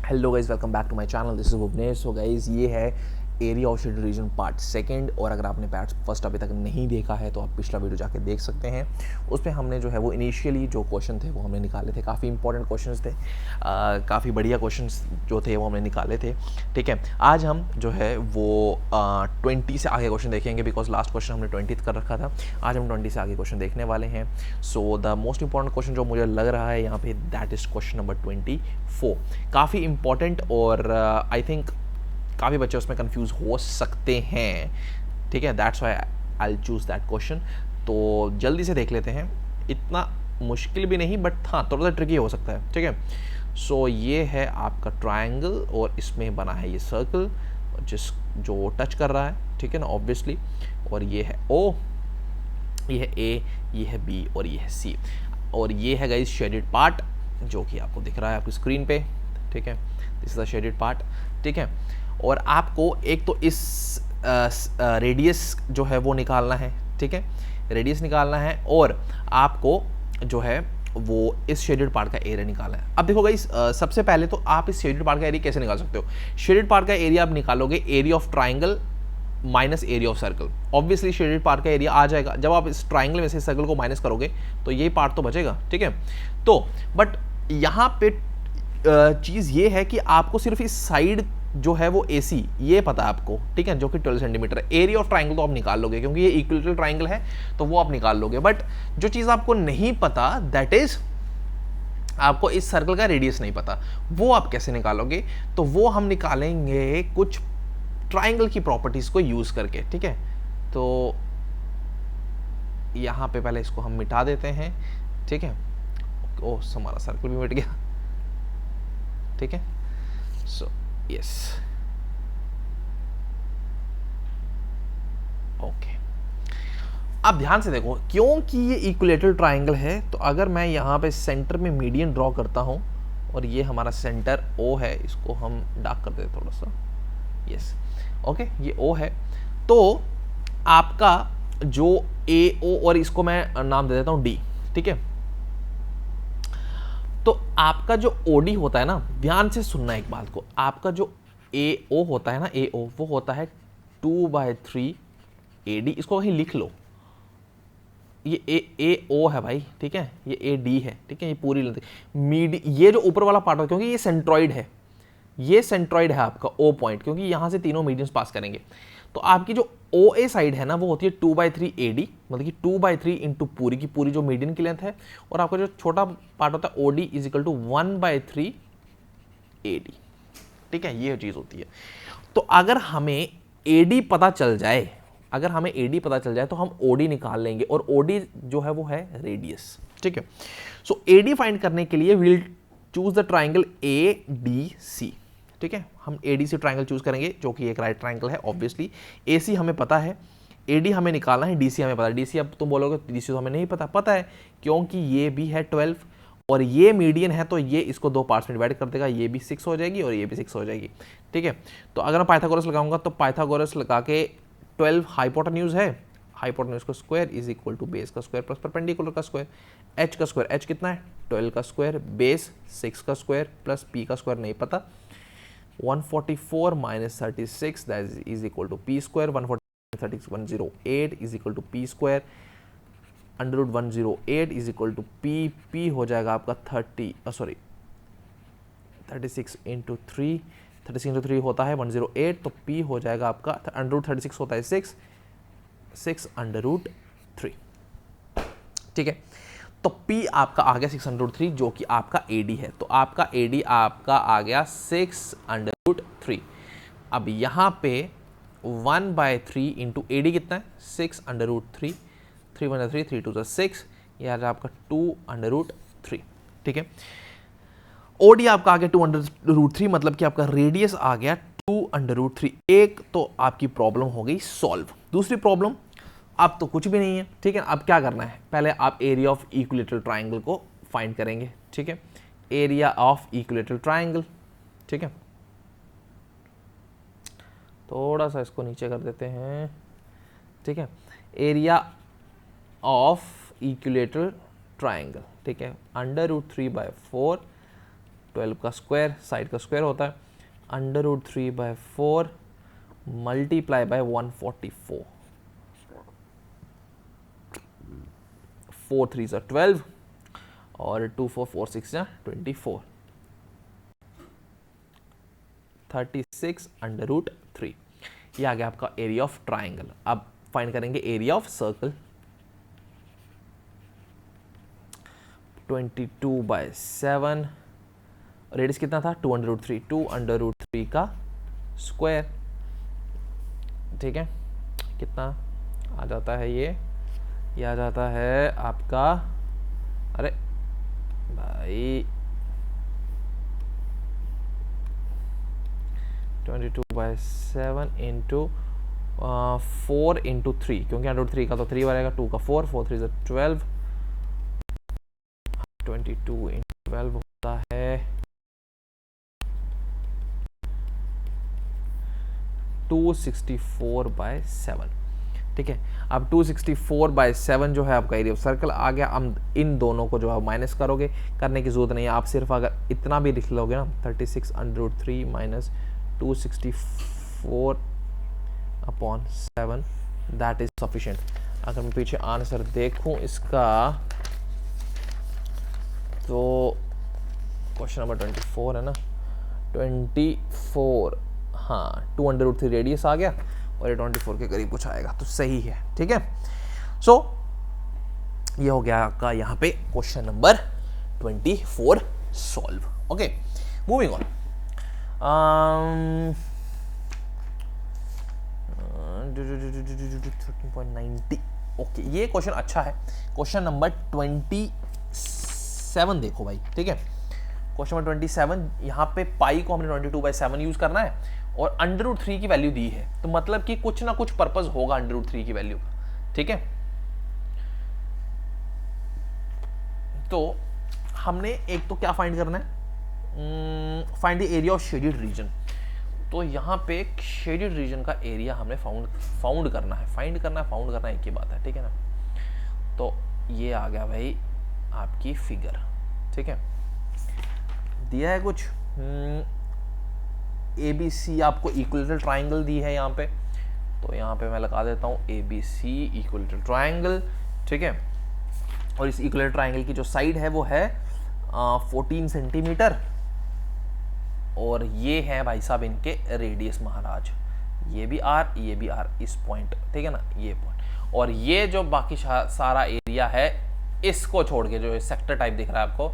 Hello guys, welcome back to my channel. This is Bhuvnesh. So guys, ये है area of shaded region part second. और अगर आपने part first अभी तक नहीं देखा है तो आप पिछला वीडियो जाके देख सकते हैं। उस पर हमने जो है वो इनिशियली जो क्वेश्चन थे वो हमने निकाले थे। काफ़ी इंपॉर्टेंट क्वेश्चंस थे, काफ़ी बढ़िया क्वेश्चंस जो थे वो हमने निकाले थे। ठीक है, आज हम जो है वो 20 से आगे क्वेश्चन देखेंगे, बिकॉज लास्ट क्वेश्चन हमने 20 कर रखा था। आज हम 20 से आगे क्वेश्चन देखने वाले हैं। So the most important question जो मुझे लग रहा है यहाँ पे, दैट इज क्वेश्चन नंबर 24। काफ़ी इंपॉर्टेंट और आई थिंक काफ़ी बच्चे उसमें कंफ्यूज हो सकते हैं। ठीक है, that's why I choose that question. तो जल्दी से देख लेते हैं। इतना मुश्किल भी नहीं, बट हाँ थोड़ा सा ट्रिकी हो सकता है। ठीक है, सो ये है आपका ट्रायंगल और इसमें बना है ये सर्कल जो टच कर रहा है। ठीक है ना, ऑब्वियसली। और ये है ओ, ये है ए, ये है बी और ये है सी। और ये है गाइस शेडेड पार्ट जो कि आपको दिख रहा है आपकी स्क्रीन पे। ठीक है, this is the shaded part. ठीक है, और आपको एक तो इस रेडियस जो है वो निकालना है। ठीक है, रेडियस निकालना है और आपको जो है वो इस शेडेड पार्ट का एरिया निकालना है। अब देखो गाइस, सबसे पहले तो आप इस शेडेड पार्ट का एरिया कैसे निकाल सकते हो। शेडेड पार्ट का एरिया आप निकालोगे area of triangle minus area of circle. Obviously shaded part का एरिया आ जाएगा। जब आप इस ट्राइंगल में से सर्कल को माइनस करोगे तो ये पार्ट तो बचेगा। ठीक है, तो बट यहाँ पे चीज़ ये है कि आपको सिर्फ इस साइड जो है वो AC ये पता है आपको। ठीक है, जो कि 12 सेंटीमीटर है। एरिया ऑफ ट्राइंगल तो आप निकाल लोगे क्योंकि ये इक्विलेटरल ट्राइंगल है, तो वो आप निकाल लोगे। बट जो चीज़ आपको नहीं पता, दैट इज आपको इस सर्कल का रेडियस नहीं पता। वो आप कैसे निकालोगे? तो वो हम निकालेंगे कुछ ट्राइंगल की प्रॉपर्टीज को यूज करके। ठीक है, तो यहां पे पहले इसको हम मिटा देते हैं। ठीक है, ओह हमारा सर्कल भी मिट गया। ठीक है, सो यस, ओके। अब ध्यान से देखो, क्योंकि ये इक्विलेटरल ट्राइंगल है तो अगर मैं यहाँ पे सेंटर में मीडियन ड्रॉ करता हूँ और ये हमारा सेंटर O है, इसको हम डार्क कर देते थोड़ा सा। यस, ओके, ये O है। तो आपका जो AO, और इसको मैं नाम दे देता हूँ D। ठीक है, तो आपका जो OD होता है ना, ध्यान से सुनना एक बात को, आपका जो AO होता है ना, AO वो होता है 2/3 AD। इसको कहीं लिख लो, ये AO है भाई। ठीक है, ये AD है। ठीक है, ये पूरी लेंथ ये जो ऊपर वाला पार्ट है, क्योंकि ये सेंट्रॉइड है, ये सेंट्रॉइड है आपका O पॉइंट, क्योंकि यहां से तीनों मीडियंस पास करेंगे। तो आपकी जो OA साइड है ना वो होती है 2/3 AD, मतलब कि 2/3 इंटू पूरी की पूरी जो मीडियन की लेंथ है। और आपका जो छोटा पार्ट होता है OD is equal to 1/3 AD। ठीक है, ये चीज होती है। तो अगर हमें AD पता चल जाए, अगर हमें AD पता चल जाए तो हम OD निकाल लेंगे, और OD जो है वो है रेडियस। ठीक है, सो AD फाइंड करने के लिए will choose the triangle ADC। ठीक है, हम ADC ट्राइंगल चूज करेंगे जो कि एक राइट ट्राइंगल है। ऑब्वियसली AC हमें पता है, AD हमें निकालना है, DC हमें पता है। DC अब तुम बोलोगे DC तो हमें नहीं पता, पता है क्योंकि ये भी है 12 और ये मीडियन है, तो ये इसको दो पार्ट्स में डिवाइड कर देगा। ये भी 6 हो जाएगी और ये भी 6 हो जाएगी। ठीक है, तो अगर मैं पाइथागोरस लगाऊंगा तो पाइथागोरस लगा के 12 हाइपोटेन्यूज है, हाइपोटेन्यूज का square is equal to base का स्क्वायर प्लस परपेंडिकुलर का स्क्वायर। एच का स्क्वायर, एच कितना है 12 का स्क्वायर, बेस 6 का स्क्वायर प्लस पी का स्क्वायर नहीं पता, 144 minus 36 that is equal to p square. 108 is equal to p square, under root 108 is equal to p. P हो जाएगा आपका 36 इंटू 3, 36 इंटू 3 होता है 108, तो पी हो जाएगा आपका अंडर रूट 36 होता है 6 अंडर रूट 3। ठीक है, तो P आपका आ गया 6 अंडर रूट 3 जो कि आपका AD है। तो आपका AD आपका आ गया 6 अंडर रूट 3। अब यहाँ पे 1/3 इंटू AD कितना है 6 अंडर रूट 3, 3 1 3, 3 2 6, यह आ गया आपका 2 अंडर रूट 3। ठीक है, OD आपका आ गया 2 अंडर रूट 3, मतलब कि आपका रेडियस आ गया 2 अंडर रूट 3। एक तो आपकी प्रॉब्लम हो गई सॉल्व। दूसरी प्रॉब्लम, अब तो कुछ भी नहीं है। ठीक है, अब क्या करना है, पहले आप एरिया ऑफ इक्विलेटरल ट्राइंगल को फाइंड करेंगे। ठीक है, एरिया ऑफ इक्विलेटरल ट्राइंगल। ठीक है, थोड़ा सा इसको नीचे कर देते हैं। ठीक है, एरिया ऑफ इक्विलेटरल ट्राइंगल। ठीक है, अंडर रूट 3/4 12 का स्क्वायर, साइड का स्क्वायर होता है, √3/4 मल्टीप्लाई बाय 144, 4 3 12 और 2 4 4 6 24, 36√3। ये आ गया आपका एरिया ऑफ ट्राइंगल। अब फाइंड करेंगे एरिया ऑफ सर्कल। 22/7, रेडियस कितना था 2√3, 2√3 का स्क्वायर, ठीक है, कितना आ जाता है ये आ जाता है आपका, अरे भाई 22/7 इंटू 4 इंटू 3, क्योंकि √3 का तो 3 बनेगा, 2 का 4, 4 3 12, 22 इंटू 12 होता है 264/7, ठीक है। अब 264/7 जो है आपका एरिया ऑफ सर्कल आ गया। अब इन दोनों को जो है माइनस करोगे, करने की जरूरत नहीं है, आप सिर्फ अगर इतना भी लिख लोगे ना, 36√3 माइनस 264/7 दैट इज सफिशिएंट। अगर मैं पीछे आंसर देखूं इसका, तो क्वेश्चन नंबर 24 है ना, 24, हाँ 2√3 रेडियस आ गया और ये 24 के करीब कुछ आएगा, तो सही है, ठीक है। सो ये हो गया आपका यहाँ पे question number 24 solve. Okay, moving on. 13.90, okay, ये क्वेश्चन अच्छा है। क्वेश्चन नंबर 27 देखो भाई, ठीक है। क्वेश्चन नंबर 27, यहाँ पे पाई को हमने 22/7 यूज करना है और √3 की वैल्यू दी है, तो मतलब कि कुछ ना कुछ पर्पस होगा √3 की वैल्यू का, ठीक है। तो हमने एक तो क्या फाइंड करना है, find the area of shaded reason. तो यहाँ पे शेडेड रीजन का एरिया हमने फाउंड करना है, फाइंड करना है, फाउंड करना है, एक ही बात है, ठीक है ना। तो ये आ गया भाई आपकी फिगर, ठीक है, दिया है कुछ ABC आपको इक्विलेटरल ट्राइंगल दी है यहाँ पे, तो यहाँ पे मैं लगा देता हूँ ABC इक्विलेटरल ट्राइंगल, ठीक है। और इस इक्विलेटरल ट्राइंगल की जो साइड है वो है 14 सेंटीमीटर, और ये है भाई साहब इनके रेडियस महाराज, ये भी R, ये भी R, इस पॉइंट, ठीक है ना, ये पॉइंट, और ये जो बाकी सारा एरिया है इसको छोड़ के, जो सेक्टर टाइप दिख रहा है आपको,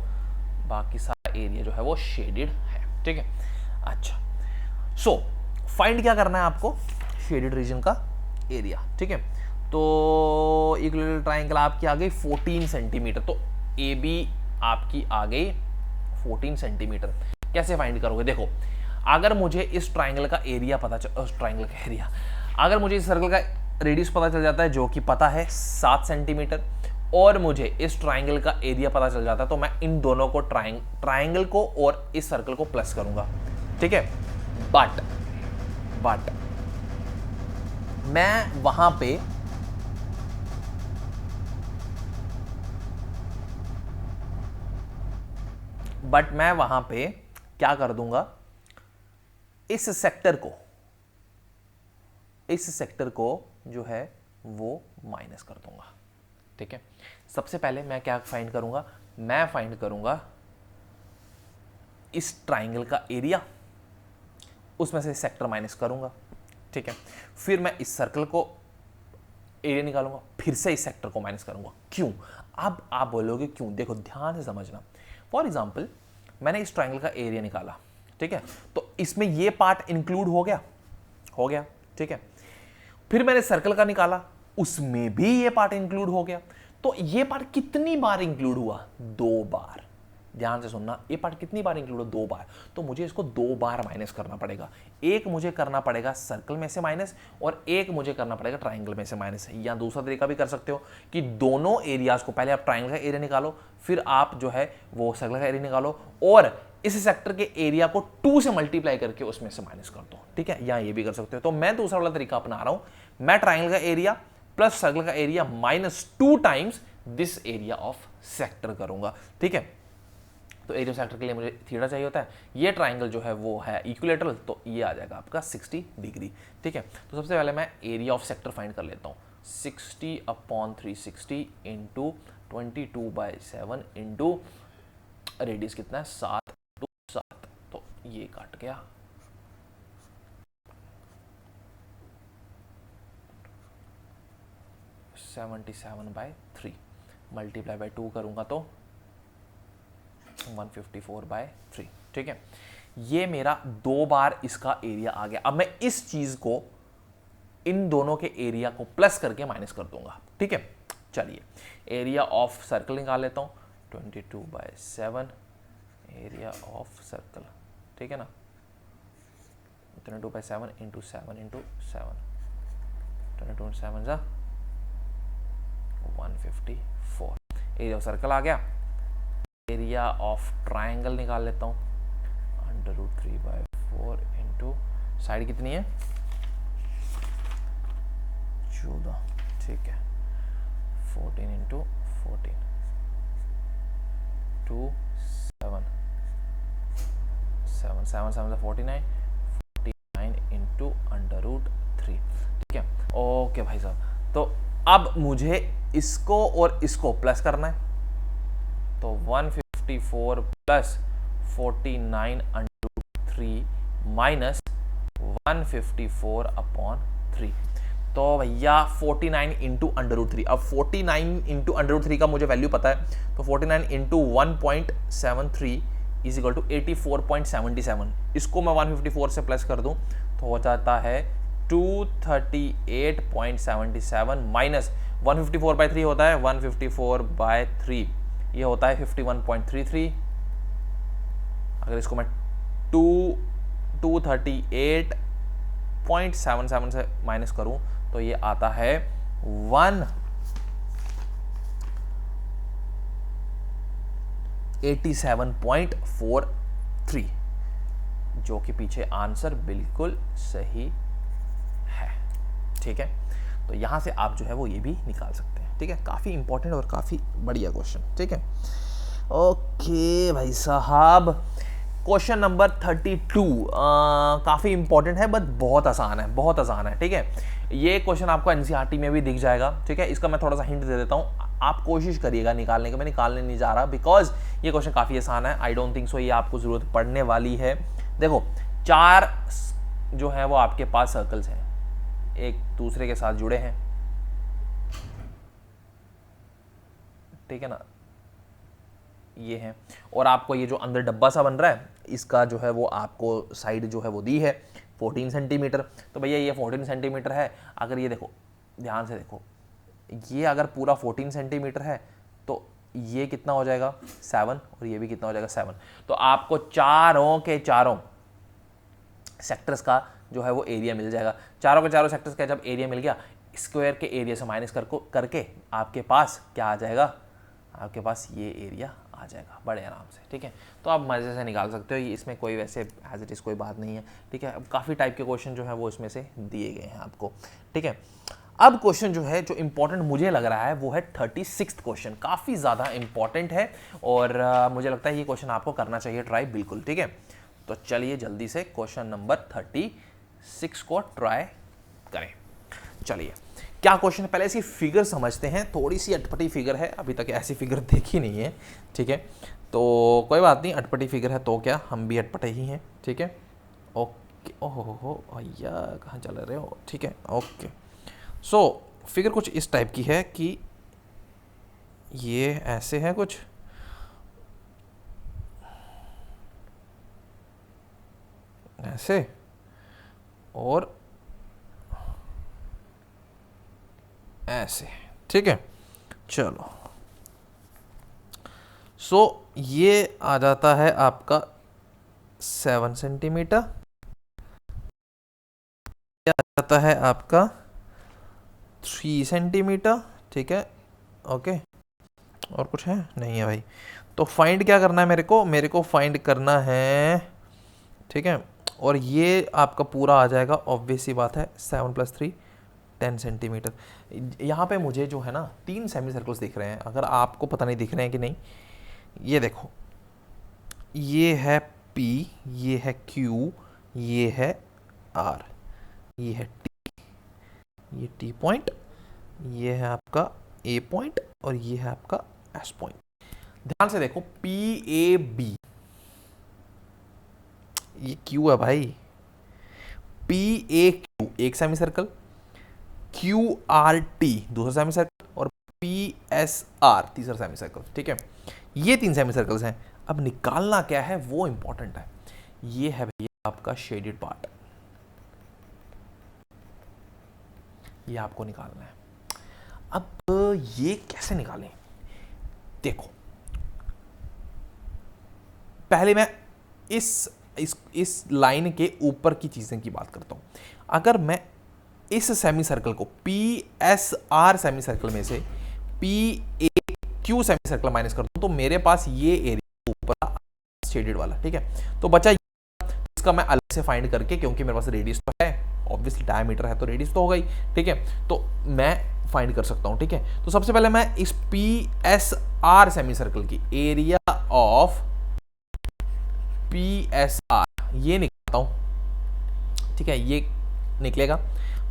बाकी सारा एरिया जो है वो शेडेड है, ठीक है। अच्छा, सो फाइंड क्या करना है आपको, शेडेड रीजन का एरिया, ठीक है। तो इक्विलेटरल ट्राइंगल आपकी आ गई 14 सेंटीमीटर, तो AB आपकी आ गई 14 सेंटीमीटर। कैसे फाइंड करोगे, देखो, अगर मुझे इस ट्राइंगल का एरिया पता अगर मुझे इस सर्कल का रेडियस पता चल जाता है जो कि पता है 7 सेंटीमीटर, और मुझे इस ट्राइंगल का एरिया पता चल जाता है, तो मैं इन दोनों को ट्राइंगल को और इस सर्कल को प्लस करूंगा, ठीक है। बट मैं वहां पे क्या कर दूंगा, इस सेक्टर को जो है वो माइनस कर दूंगा, ठीक है। सबसे पहले मैं क्या फाइंड करूंगा, मैं फाइंड करूंगा इस ट्राइंगल का एरिया, उसमें से सेक्टर माइनस करूंगा, ठीक है। फिर मैं इस सर्कल को एरिया निकालूंगा, फिर से इस सेक्टर को माइनस करूंगा। क्यों? अब आप बोलोगे क्यों, देखो ध्यान से समझना। फॉर एग्जाम्पल, मैंने इस ट्राइंगल का एरिया निकाला, ठीक है, तो इसमें ये पार्ट इंक्लूड हो गया, ठीक है। फिर मैंने सर्कल का निकाला, उसमें भी ये पार्ट इंक्लूड हो गया, तो ये पार्ट कितनी बार इंक्लूड हुआ, 2 बार। ध्यान से सुनना, ये पार्ट कितनी बार इंक्लूड हो, 2 बार, तो मुझे इसको 2 बार माइनस करना पड़ेगा। एक मुझे करना पड़ेगा सर्कल में से माइनस, और एक मुझे करना पड़ेगा ट्राइंगल में से माइनस। या दूसरा तरीका भी कर सकते हो कि दोनों एरियाज को, पहले आप ट्राइंगल का एरिया निकालो, फिर आप जो है वो सर्कल का एरिया निकालो, और इस सेक्टर के एरिया को 2 से मल्टीप्लाई करके उसमें से माइनस कर दो, ठीक है। या ये भी कर सकते हो। तो मैं दूसरा वाला तरीका अपना रहा हूं, मैं ट्राइंगल का एरिया प्लस सर्कल का area -2 times this area of sector करूंगा, ठीक है। तो एरिया ऑफ सेक्टर के लिए मुझे थीटा चाहिए होता है। ये ट्राइंगल जो है वो है इक्विलेटरल, तो ये आ जाएगा आपका 60 डिग्री। ठीक है, तो सबसे पहले मैं एरिया ऑफ सेक्टर फाइंड कर लेता हूँ। 60/360 इंटू 22/7 इंटू रेडियस कितना है 7/7, तो ये काट गया। (77/3) मल्टीप्लाई बाय 2 करूंगा तो 154/3। ठीक है, ये मेरा 2 बार इसका एरिया आ गया। अब मैं इस चीज को इन दोनों के एरिया को प्लस करके माइनस कर दूंगा। ठीक है, चलिए एरिया ऑफ सर्कल निकाल लेता हूं। 22/7 एरिया ऑफ सर्कल, ठीक है ना, 22/7 इंटू 7 इंटू 7, 22/7 जा 154। एरिया ऑफ सर्कल आ गया। एरिया ऑफ ट्राइंगल निकाल लेता हूँ। √3/4 इंटू साइड कितनी है 14, ठीक है, 14 इंटू 14 2 7 7 7 7 49 49 इंटू √3। ठीक है, ओके भाई साहब, तो अब मुझे इसको और इसको प्लस करना है, तो 154 प्लस 49/3 माइनस 154/3, तो भैया 49 इंटू √3। अब 49 इंटू √3 का मुझे वैल्यू पता है, तो 49 इंटू 1.73 इज इक्वल टू 84.77। इसको मैं 154 से प्लस कर दूं तो हो जाता है 238.77 माइनस 154/3 होता है 154/3, ये होता है 51.33। अगर इसको मैं 238.77 से माइनस करूं तो ये आता है 187.43, जो कि पीछे आंसर बिल्कुल सही है। ठीक है, तो यहां से आप जो है वो ये भी निकाल सकते हैं। ठीक है, काफी इंपॉर्टेंट और काफी बढ़िया क्वेश्चन। ठीक है, ओके भाई साहब, क्वेश्चन नंबर 32 काफ़ी इंपॉर्टेंट है बट बहुत आसान है, बहुत आसान है। ठीक है, ये क्वेश्चन आपको एनसीईआरटी में भी दिख जाएगा। ठीक है, इसका मैं थोड़ा सा हिंट दे देता हूँ, आप कोशिश करिएगा निकालने का। मैं निकालने नहीं जा रहा बिकॉज ये क्वेश्चन काफ़ी आसान है। आई डोंट थिंक सो ये आपको ज़रूरत पड़ने वाली है। देखो, 4 जो है वो आपके पास सर्कल्स हैं, एक दूसरे के साथ जुड़े हैं। ठीक है ना, ये है, और आपको ये जो अंदर डब्बा सा बन रहा है इसका जो है वो आपको साइड जो है वो दी है 14 सेंटीमीटर। तो भैया ये 14 सेंटीमीटर है। अगर ये देखो, ध्यान से देखो, ये अगर पूरा 14 सेंटीमीटर है तो ये कितना हो जाएगा 7, और ये भी कितना हो जाएगा 7। तो आपको चारों के चारों सेक्टर्स का जो है वो एरिया मिल जाएगा। चारों के चारों सेक्टर्स का जब एरिया मिल गया, स्क्वायर के एरिया से माइनस करके आपके पास क्या आ जाएगा, आपके पास ये एरिया आ जाएगा बड़े आराम से। ठीक है, तो आप मज़े से निकाल सकते हो, इसमें कोई वैसे एज इट इज़ कोई बात नहीं है। ठीक है, अब काफ़ी टाइप के क्वेश्चन जो है वो इसमें से दिए गए हैं आपको। ठीक है, अब क्वेश्चन जो है जो इंपॉर्टेंट मुझे लग रहा है वो है 36 क्वेश्चन, काफ़ी ज़्यादा इंपॉर्टेंट है और मुझे लगता है ये क्वेश्चन आपको करना चाहिए ट्राई बिल्कुल। ठीक है, तो चलिए जल्दी से क्वेश्चन नंबर 36 को ट्राई करें। चलिए, क्या क्वेश्चन है पहले इसकी फिगर समझते हैं। थोड़ी सी अटपटी फिगर है, अभी तक ऐसी फिगर देखी नहीं है। ठीक है, तो कोई बात नहीं, अटपटी फिगर है तो क्या, हम भी अटपटे ही हैं। ठीक है, ओके, ओहो भैया कहाँ चल रहे हो। ठीक है, ओके, सो फिगर कुछ इस टाइप की है कि ये ऐसे है कुछ, ऐसे, और ऐसे। ठीक है, चलो, सो ये आ जाता है आपका 7 सेंटीमीटर, ये आ जाता है आपका 3 सेंटीमीटर। ठीक है, ओके, और कुछ है नहीं है भाई। तो फाइंड क्या करना है मेरे को फाइंड करना है। ठीक है, और ये आपका पूरा आ जाएगा, ऑब्वियस सी बात है, 7 + 3 10 सेंटीमीटर। यहाँ पे मुझे जो है ना 3 सेमी सर्कल्स दिख रहे हैं, अगर आपको पता नहीं दिख रहे हैं कि नहीं, ये देखो ये है P, ये है Q, ये है R, ये है T, ये T पॉइंट, ये है आपका A पॉइंट और ये है आपका S पॉइंट। ध्यान से देखो PAB, ये Q है भाई, PAQ एक सेमी सर्कल, QRT दूसरा सेमी सर्कल और PSR तीसरा सेमी सर्कल। ठीक है, ये 3 सेमी सर्कल्स हैं। अब निकालना क्या है वो इंपॉर्टेंट है। ये है भैया आपका शेडेड पार्ट, ये आपको निकालना है। अब ये कैसे निकालें, देखो पहले मैं इस लाइन के ऊपर की चीजें की बात करता हूं। अगर मैं इस सेमी सर्कल को PSR सेमी सर्कल में से PAQ सेमी सर्कल माइनस कर दूं तो मेरे पास ये एरिया ऊपर शेडेड वाला, ठीक है। तो बचा इसका मैं अलग से फाइंड करके, क्योंकि मेरे पास रेडियस तो है, ऑब्वियसली डायमीटर है तो रेडियस तो होगा ही, ठीक है, तो मैं फाइंड कर सकता हूं। ठीक है, तो सबसे पहले मैं इस PSR सेमी सर्कल की एरिया ऑफ PSR ये निकालता हूं। ठीक है, ये निकलेगा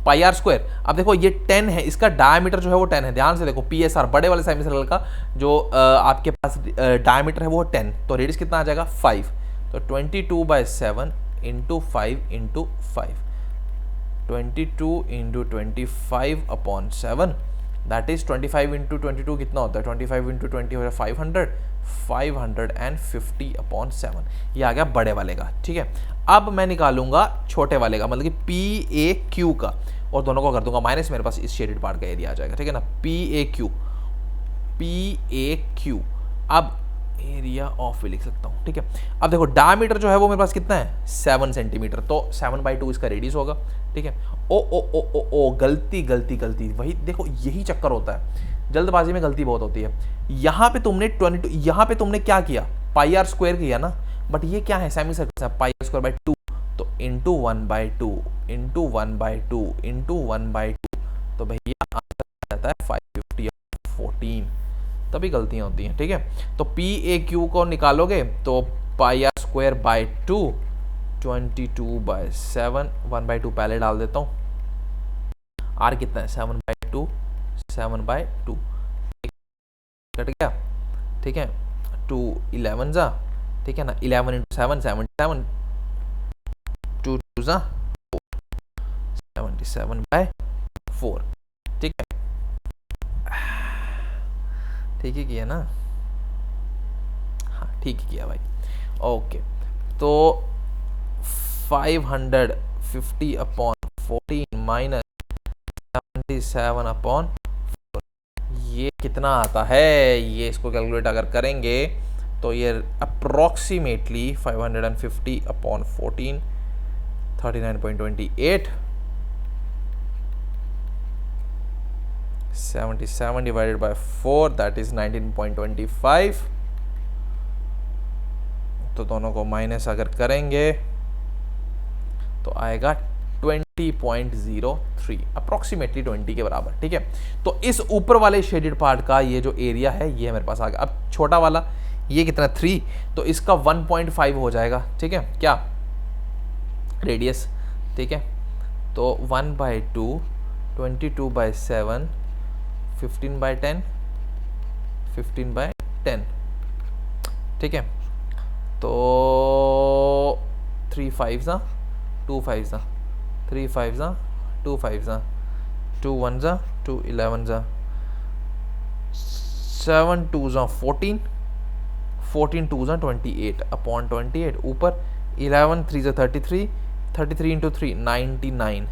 पाई आर स्क्वायर। अब देखो ये 10 है, इसका डायमीटर जो है वो 10 है। ध्यान से देखो PSR बड़े वाले सेमी सर्कल का जो आपके पास डायमीटर है वो 10, तो रेडियस कितना आ जाएगा 5, तो 22/7 into 5 into 5, 22 into 25/7 that is 25 into 22 कितना होता है, 25 इंटू 20 हो जाए 500, 550/7 ये आ गया बड़े वाले का। ठीक है, अब मैं निकालूंगा छोटे वाले का, मतलब कि PAQ का, और दोनों को कर दूंगा माइनस, मेरे पास इस शेडेड पार्ट का एरिया आ जाएगा। ठीक है ना, PAQ अब एरिया ऑफ भी लिख सकता हूं। ठीक है, अब देखो डायमीटर जो है वो मेरे पास कितना है 7 सेंटीमीटर, तो 7/2 इसका रेडियस होगा। ठीक है, ओ गलती गलती गलती, वही देखो यही चक्कर होता है, जल्दबाजी में गलती बहुत होती है। यहां पे तुमने 22, यहां पे तुमने क्या किया पाई आर स्क्वायर किया ना, बट ये क्या है सेमी सर्कल है, पाई आर स्क्वायर बाय 2, तो इंटू 1/2 इंटू 1/2 इंटू 1/2, तो भैया आंसर आ जाता है 550/14, तभी गलतियां होती हैं। ठीक है, तो PAQ को निकालोगे तो पाई आर स्क्वायर बाय 2, 22/7, 1/2 पहले डाल देता हूं, आर कितना है 7/2, 7/2 कट गया। ठीक है, 2 11 जा, ठीक है ना, 11 इंटू 7 77, 2 2 जा 77/4। ठीक है, ठीक ही किया ना, हाँ ठीक ही किया भाई। ओके, तो 550/14 माइनस 77/4 ये कितना आता है, ये इसको कैलकुलेट अगर करेंगे तो ये approximately 550/14 39.28, 77 divided by 4 that is 19.25, तो दोनों को माइनस अगर करेंगे तो आएगा 20.03, अप्रोक्सीमेटली 20 के बराबर। ठीक है, तो इस ऊपर वाले शेडेड पार्ट का ये जो एरिया है ये मेरे पास आ गया। अब छोटा वाला ये कितना 3, तो इसका 1.5 हो जाएगा। ठीक है, क्या रेडियस, ठीक है, तो 1/2 22/7 15/10 15/10। ठीक है, तो 3 5 2 5 3 5 2 5 2 1 2 11 7 2 14 14 2 28/28 ऊपर 11 3 33 33 इंटू 3 99।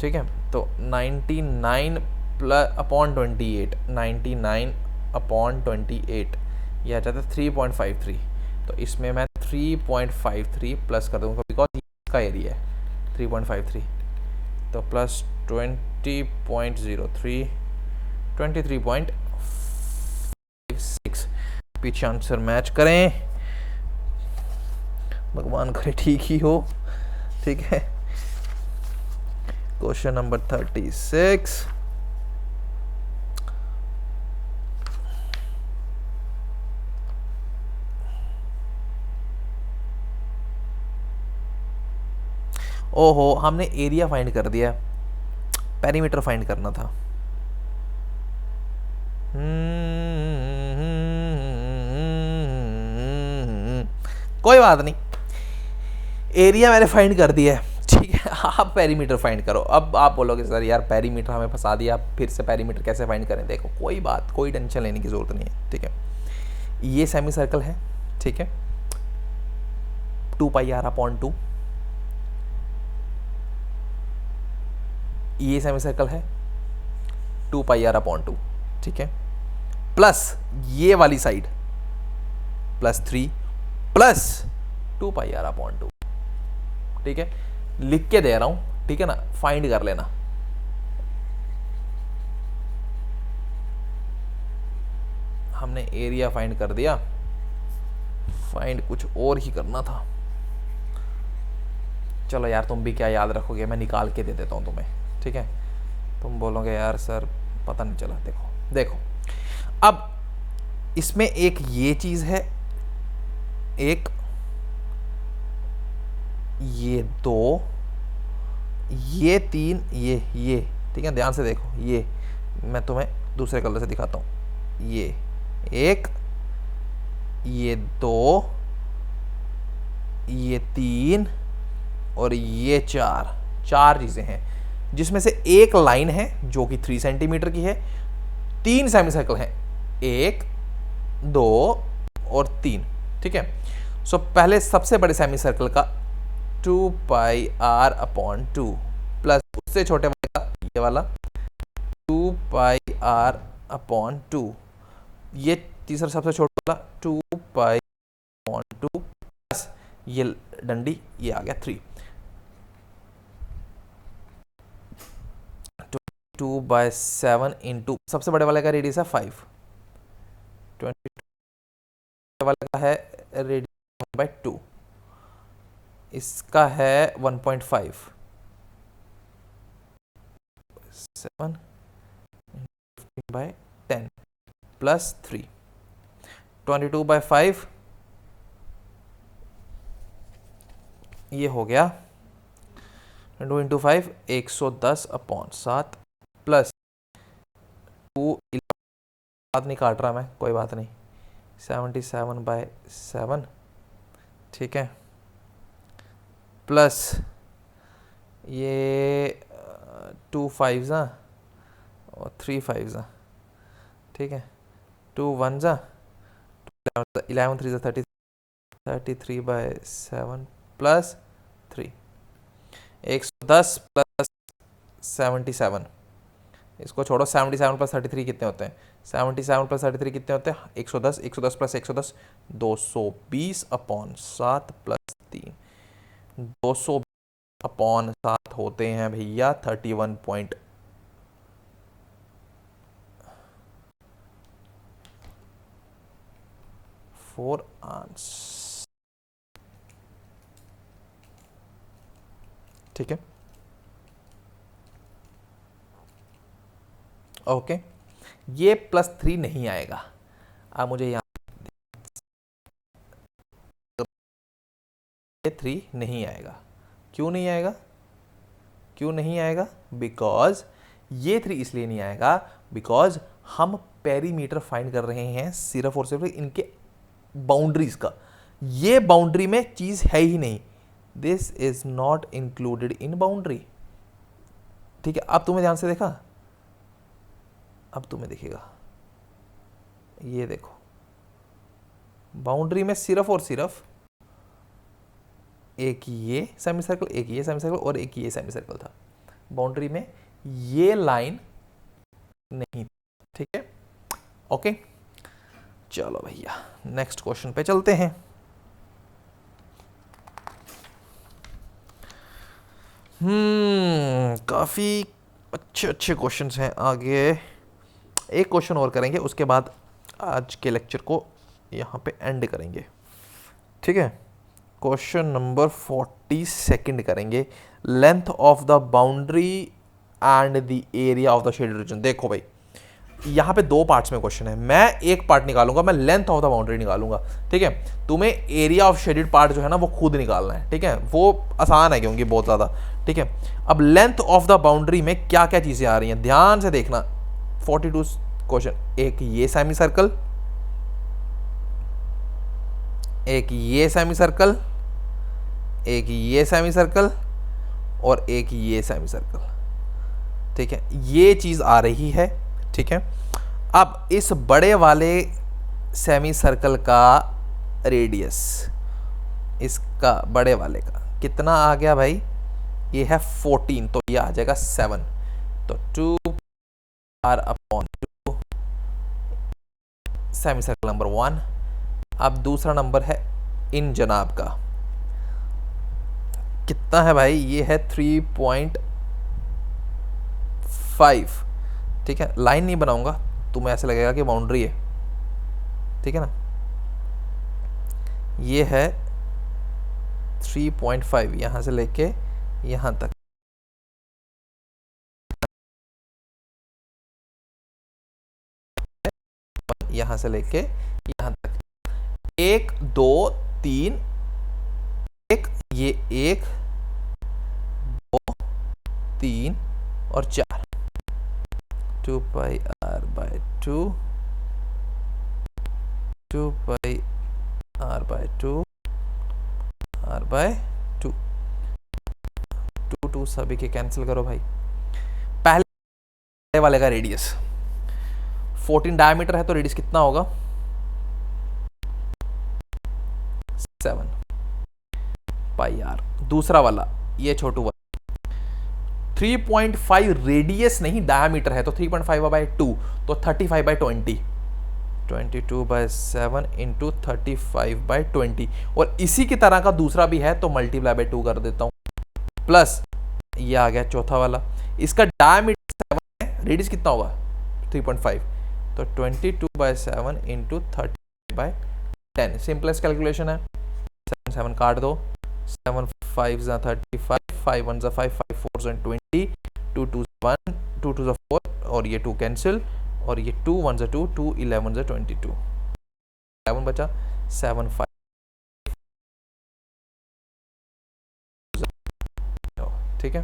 ठीक है, तो 99/28 99/28 यह आ जाता है 3.53, तो इसमें मैं 3.53 प्लस कर दूंगा बिकॉज इसका एरिया है 3.53, तो प्लस 20.03 23.56, पीछे आंसर मैच करें, भगवान करे ठीक ही हो। ठीक है, क्वेश्चन नंबर 36, ओहो, हमने एरिया फाइंड कर दिया, पेरीमीटर फाइंड करना था। कोई बात नहीं, एरिया मैंने फाइंड कर दिया है, ठीक है। आप पेरीमीटर फाइंड करो। अब आप बोलोगे सर यार पेरीमीटर हमें फंसा दिया, फिर से पेरीमीटर कैसे फाइंड करें? देखो कोई बात, कोई टेंशन लेने की ज़रूरत नहीं है, ठीक है। ये सेमी सर्कल है, ठीक है, 2πr/2। ये सेमी सर्कल है 2πr/2, ठीक है, प्लस ये वाली साइड +3 प्लस 2πr/2, ठीक है। लिख के दे रहा हूं, ठीक है ना, फाइंड कर लेना। हमने एरिया फाइंड कर दिया, फाइंड कुछ और ही करना था। चलो यार तुम भी क्या याद रखोगे, मैं निकाल के दे देता हूं तुम्हें, ठीक है। तुम बोलोगे यार सर पता नहीं चला। देखो देखो, अब इसमें एक ये चीज है, एक ये 2, ये 3, ये, ठीक है, ध्यान से देखो। ये मैं तुम्हें दूसरे कलर से दिखाता हूँ। ये 1, ये 2, ये 3 और ये 4 चीज़ें हैं, जिसमें से एक लाइन है जो कि 3 सेंटीमीटर की है। 3 सेमी सर्कल हैं, 1, 2 और 3, ठीक है। सो पहले सबसे बड़े सेमी सर्कल का 2πr/2 प्लस उससे छोटे वाले का ये वाला 2πr/2, ये तीसरा सबसे छोटा वाला 2π/2 प्लस ये डंडी, ये आ गया 3। 2/7 इंटू सबसे बड़े वाले का रेडियस है 5, 22 वाले का है रेडियस 1/2, इसका है 1.5, 7/10 प्लस 3, 22/5 ये हो गया 2 × 5 110/7 प्लस 2, बात नहीं काट रहा मैं, कोई बात नहीं, 77/7, ठीक है, प्लस ये 2 5s और 3 5s, ठीक है, 2 1s, 11 3s 30, 33/7 प्लस 3, 110 प्लस 77, इसको छोड़ो, 77 प्लस 33 कितने होते हैं? 77 प्लस 33 कितने होते हैं? 110, 110 प्लस 110 220/7 प्लस 3, 200/7 होते हैं भैया 31.4 आंस, ठीक है, ओके। ये +3 नहीं आएगा। अब मुझे यहाँ 3 नहीं आएगा। क्यों नहीं आएगा? क्यों नहीं आएगा? बिकॉज ये 3 इसलिए नहीं आएगा बिकॉज हम पेरीमीटर फाइंड कर रहे हैं सिर्फ और सिर्फ इनके बाउंड्रीज का। ये बाउंड्री में चीज है ही नहीं, this is not included in boundary, ठीक है। अब तुम्हें ध्यान से देखा, अब तुम्हें दिखेगा, ये देखो, बाउंड्री में सिर्फ और सिर्फ एक ये सेमी सर्कल, एक ये सेमी सर्कल और एक ये सेमी सर्कल था। बाउंड्री में ये लाइन नहीं, ठीक है, ओके। चलो भैया नेक्स्ट क्वेश्चन पे चलते हैं। काफी अच्छे अच्छे क्वेश्चंस हैं आगे। एक क्वेश्चन और करेंगे, उसके बाद आज के लेक्चर को यहाँ पे एंड करेंगे, ठीक है। क्वेश्चन नंबर 42 करेंगे, length of the boundary and the area of the shaded region. देखो भाई, यहाँ पे 2 पार्ट्स में क्वेश्चन है, मैं एक पार्ट निकालूंगा, मैं लेंथ ऑफ द बाउंड्री निकालूंगा, ठीक है। तुम्हें एरिया ऑफ शेडेड पार्ट जो है ना वो खुद निकालना है, ठीक है, वो आसान है क्योंकि बहुत ज़्यादा, ठीक है। अब लेंथ ऑफ द बाउंड्री में क्या क्या चीज़ें आ रही हैं ध्यान से देखना। 42 क्वेश्चन, एक ये सेमी सर्कल, एक ये सेमी सर्कल, एक ये सेमी सर्कल और एक ये सेमी सर्कल, ठीक है, ये चीज़ आ रही है, ठीक है। अब इस बड़े वाले सेमी सर्कल का रेडियस, इसका बड़े वाले का कितना आ गया भाई, ये है 14, तो ये आ जाएगा 7, तो 2r/2 सेमी सर्कल नंबर 1। अब दूसरा नंबर है इन जनाब का, कितना है भाई, ये है 3.5, ठीक है। लाइन नहीं बनाऊंगा, तुम्हें ऐसे लगेगा कि बाउंड्री है, ठीक है ना। ये है 3.5 यहां से लेके यहां तक, यहां से लेके यहां तक 1 2 3, एक ये 1 2 3 और 4, 2πr/2, 2πr/2, r/2, 2 सभी के कैंसिल करो भाई। पहले वाले का रेडियस 14 डायमीटर है, तो रेडियस कितना होगा 7 πr। दूसरा वाला ये छोटू वाला 3.5 रेडियस नहीं डायमीटर है, तो 3.5/2 तो 35/20, 22/7 इंटू 35/20। और इसी की तरह का दूसरा भी है, तो मल्टीप्लाई बाय 2 कर देता हूं, प्लस ये आ गया चौथा वाला, इसका डायमीटर 7 है, रेडियस कितना होगा 3.5, तो 22/7 इंटू 30/10। सिंपलेस्ट कैलकुलेशन है, 7 काट दो, 7 5 35, 5 1 5, 5 4 20, 2 2 1, 2 2 4 और ये 2 कैंसिल, और ये 2 1 2, 2 11 22, 11 बचा, 7 5, ठीक है।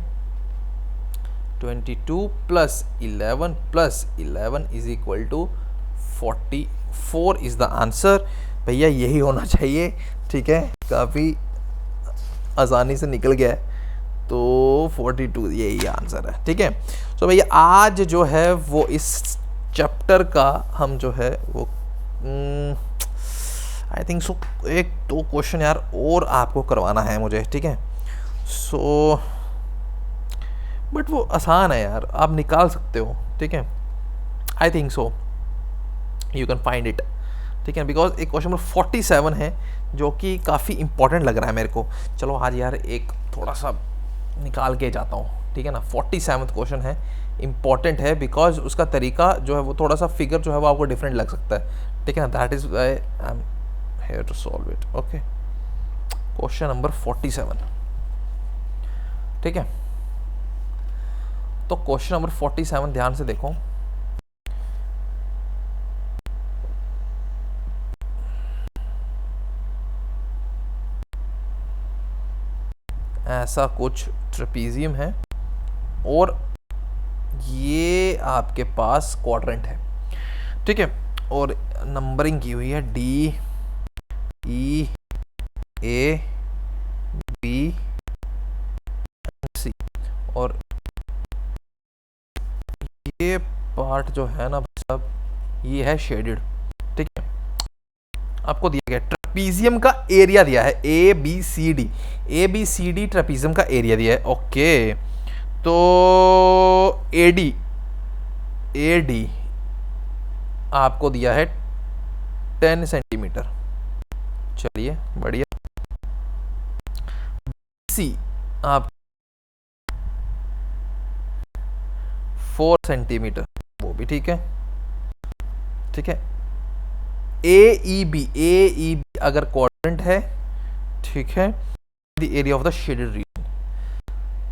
22 plus 11 is equal to 44 is the answer. भैया यही होना चाहिए, ठीक है, काफ़ी आसानी से निकल गया है, तो 42 यही आंसर है, ठीक है। तो भैया आज जो है वो इस चैप्टर का हम जो है वो आई थिंक सो 1-2 क्वेश्चन यार और आपको करवाना है मुझे, ठीक है। सो बट वो आसान है यार, आप निकाल सकते हो, ठीक है। I think so you can find it, ठीक है, बिकॉज एक क्वेश्चन नंबर 47 है जो कि काफ़ी इंपॉर्टेंट लग रहा है मेरे को। चलो आज यार एक थोड़ा सा निकाल के जाता हूँ, ठीक है ना। 47th क्वेश्चन है, इंपॉर्टेंट है बिकॉज उसका तरीका जो है वो थोड़ा सा फिगर जो है वो आपको डिफरेंट लग सकता है, ठीक है ना। That is I am here to solve it. Okay, question number 47, ठीक है। तो क्वेश्चन नंबर 47 ध्यान से देखो, ऐसा कुछ ट्रेपीजियम है और ये आपके पास क्वाड्रेंट है, ठीक है, और नंबरिंग की हुई है D E A B C, और ये पार्ट जो है ना सब ये है शेडेड, ठीक है। आपको दिया गया ट्रेपीजियम का एरिया दिया है ABCD ट्रेपीजियम का एरिया दिया है, ओके। तो AD आपको दिया है 10 सेंटीमीटर, चलिए बढ़िया। BC आप 4 सेंटीमीटर, वो भी ठीक है, ठीक है। AEB अगर क्वाड्रेंट है, ठीक है, the area of the shaded region.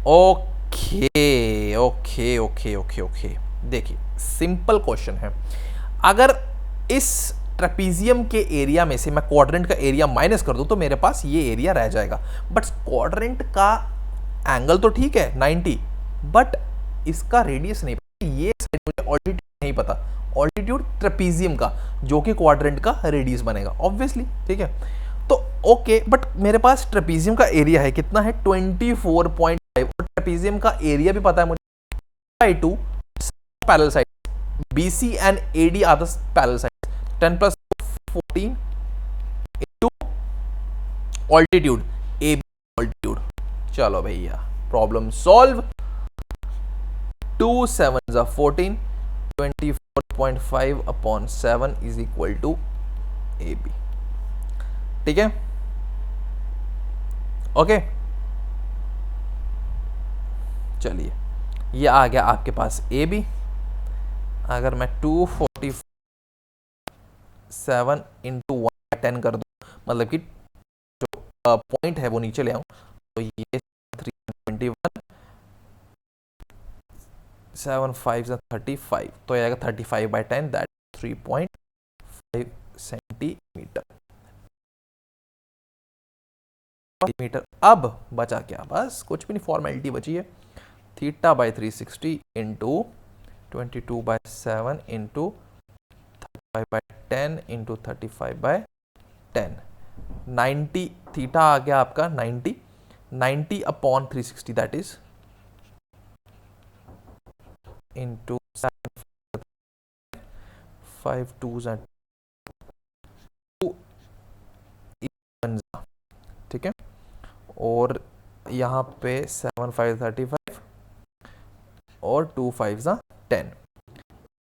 Okay okay okay okay okay, देखिए सिंपल क्वेश्चन है। अगर इस ट्रेपीजियम के एरिया में से मैं क्वाड्रेंट का एरिया माइनस कर दूं तो मेरे पास ये एरिया रह जाएगा, बट क्वाड्रेंट का एंगल तो ठीक है 90, बट इसका रेडियस नहीं पता, ये साइड मुझे ऑल्टीट्यूड नहीं पता, ऑल्टीट्यूड ट्रेपीजियम का जो कि क्वाड्रेंट का रेडियस बनेगा ऑब्वियसली, ठीक है। तो ओके, बट मेरे पास ट्रेपीजियम का एरिया है कितना है 24.5, और ट्रेपीजियम का एरिया भी पता है मुझे by 2 parallel side, BC and AD are the parallel side, 10 plus 14 into altitude AB altitude. चलो भैया problem solve. 2 7 14, 24.5 upon 7 is equal to AB। ठीक है, ओके। चलिए ये आ गया आपके पास AB। अगर मैं 247 इंटू 110 कर दूं, मतलब कि जो पॉइंट है वो नीचे ले आऊं, तो ये 321, 7 5 35, तो ये आएगा 35/10, दैट 3.5 सेंटीमीटर। अब बचा क्या, बस कुछ भी नहीं, फॉर्मेलिटी बची है। θ/360 इंटू 22/7 इंटू 35/10 इंटू 35/10, 90 थीटा आ गया आपका 90 अपॉन 360, दैट इज इंटू 5 2 ठीक है, और यहाँ पे 7 5 35 और 2 5 10,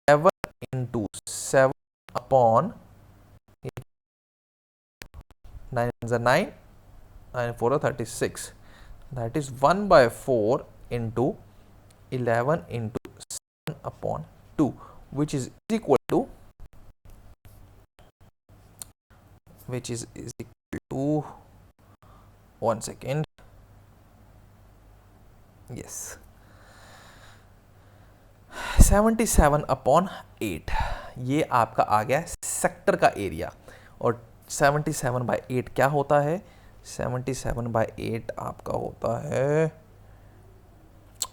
7 into 7 upon 9 9 9 4 36, that is 1/4 into 11 into 7 upon 2, which is equal to 1 second, yes, 77 upon 8। ये आपका आ गया सेक्टर का एरिया, और 77/8 क्या होता है, 77/8 आपका होता है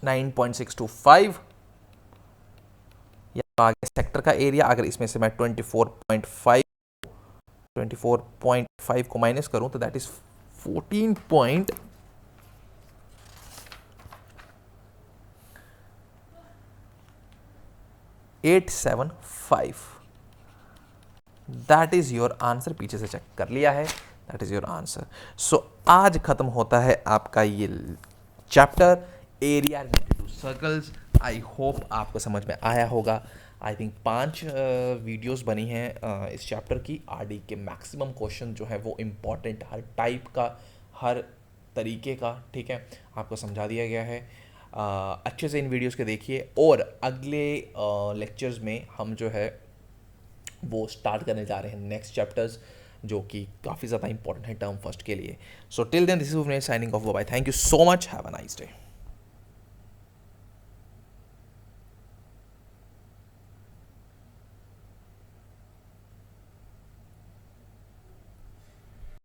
9.625। यह आ गया सेक्टर का एरिया। अगर इसमें से मैं 24.5 को माइनस करूं तो that is 14.875, that is your answer. पीछे से चेक कर लिया है, दैट इज योर आंसर। सो आज खत्म होता है आपका ये chapter area related to circles. I hope आपको समझ में आया होगा। आई थिंक 5 वीडियोस बनी हैं इस चैप्टर की। आरडी के मैक्सिमम क्वेश्चन जो है वो इम्पॉर्टेंट, हर टाइप का, हर तरीके का, ठीक है, आपको समझा दिया गया है। अच्छे से इन वीडियोस के देखिए, और अगले लेक्चर्स में हम जो है वो स्टार्ट करने जा रहे हैं नेक्स्ट चैप्टर्स, जो कि काफ़ी ज़्यादा इंपॉर्टेंट है टर्म फर्स्ट के लिए। So till then, this is signing off, bye, thank you so much, have a nice day.